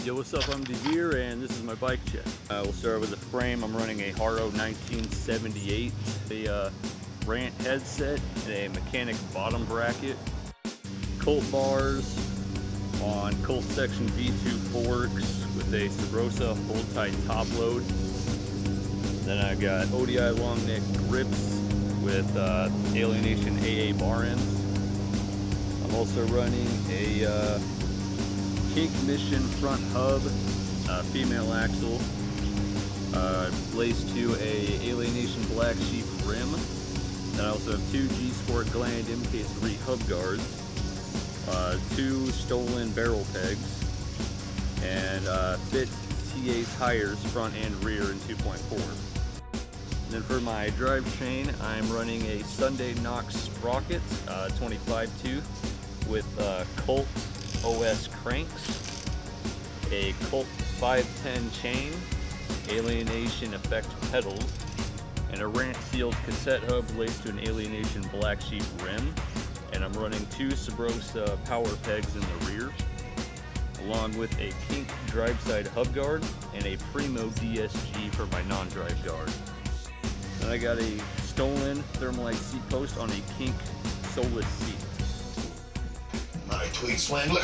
Yo, what's up? I'm Dee Vaer, and this is my bike check. We'll start with the frame. I'm running a Haro 1978, a Rant headset, and a mechanic bottom bracket, Colt bars on Colt Section V2 forks with a Sabrosa full-tight top load. Then I got ODI long neck grips with Alienation AA bar ends. I'm also running a Kink Mission front hub, female axle, laced to a Alienation Black Sheep rim. Then I also have two G-Sport Gland MK3 hub guards, two stolen barrel pegs, and fit TA tires front and rear in 2.4. Then for my drive chain, I'm running a Sunday Knox sprocket, 25 tooth with Colt OS cranks, a Colt 510 chain, Alienation Effect pedals, and a Rant sealed cassette hub laced to an Alienation Black Sheep rim. And I'm running two Sabrosa power pegs in the rear, along with a Kink drive side hub guard and a Primo DSG for my non-drive guard. Then I got a stolen Thermalite seat post on a Kink Solus seat. My tweet swangler.